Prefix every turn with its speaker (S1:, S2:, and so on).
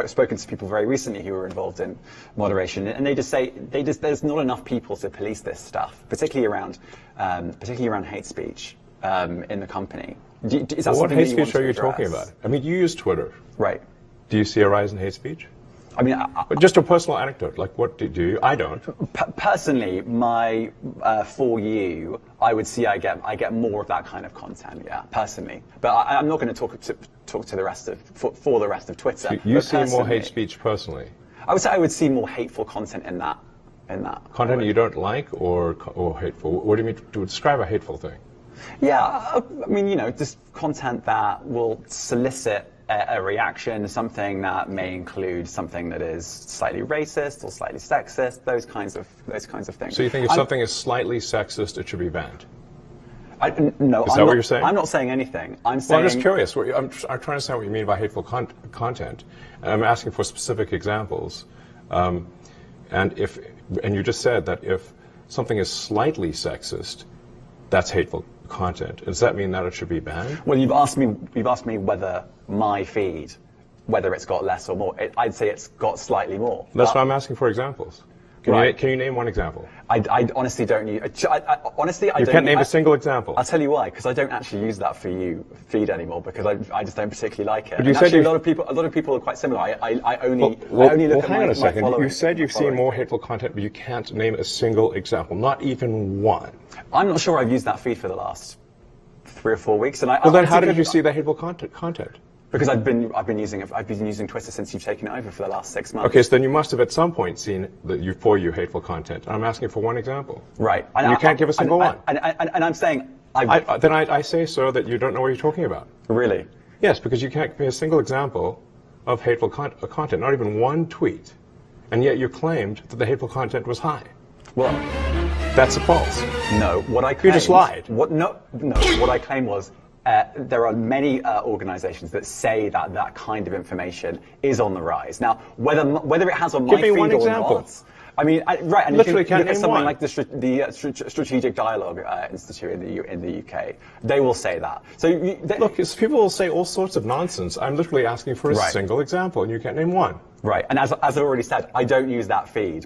S1: spoken to people very recently who were involved in moderation, and they just say there's not enough people to police this stuff, particularly around hate speech in the company. Is that
S2: what hate
S1: that
S2: speech are you talking about? I mean, you use Twitter,
S1: right?
S2: Do you see a rise in hate speech?
S1: I mean,
S2: just a personal anecdote. Like, what do you? I don't.
S1: Personally, for you, I would see I get more of that kind of content. Yeah, personally, but I'm not going to talk to the rest of for the rest of Twitter.
S2: So you see more hate speech personally?
S1: I would say I would see more hateful content in that.
S2: Content you don't like or hateful? What do you mean to describe a hateful thing?
S1: Yeah, I mean, just content that will solicit a reaction, something that may include something that is slightly racist or slightly sexist, those kinds of things.
S2: So you think if something is slightly sexist, it should be banned?
S1: No,
S2: is that what you're saying?
S1: I'm not saying anything. I'm saying.
S2: Well, I'm just curious. I'm trying to understand what you mean by hateful content, and I'm asking for specific examples. And you just said that if something is slightly sexist, that's hateful content. Does that mean that it should be banned?
S1: Well, you've asked me whether my feed, whether it's got less or more. I'd say it's got slightly more.
S2: That's why I'm asking for examples. Can you name one example?
S1: I honestly don't use. Honestly, I
S2: you
S1: don't.
S2: can't name a single example.
S1: I'll tell you why. Because I don't actually use that For You feed anymore. Because I just don't particularly like it.
S2: But you said
S1: actually, a lot of people are quite similar. I only look at
S2: hang on a second.
S1: my
S2: You said you've seen more hateful content, but you can't name a single example, not even one.
S1: I'm not sure I've used that feed for the last 3 or 4 weeks. And
S2: then how did you see the hateful content?
S1: Because I've been using Twitter since you've taken it over for the last 6 months.
S2: Okay, so then you must have at some point seen the For You hateful content. I'm asking for one example.
S1: Right.
S2: And you can't give a single one.
S1: And I'm saying
S2: then I say, sir, that you don't know what you're talking about.
S1: Really?
S2: Yes, because you can't give me a single example of hateful content, not even one tweet, and yet you claimed that the hateful content was high.
S1: Well,
S2: that's false.
S1: No, what I claimed.
S2: You just lied.
S1: No. What I claimed was. There are many organizations that say that kind of information is on the rise. Now, whether it has on my feed or not, I mean, right, and
S2: literally
S1: if you look at something
S2: one.
S1: like the Strategic Dialogue Institute in the UK, they will say that. So
S2: look, people will say all sorts of nonsense. I'm literally asking for a single example, and you can't name one.
S1: Right, and as I've already said, I don't use that feed.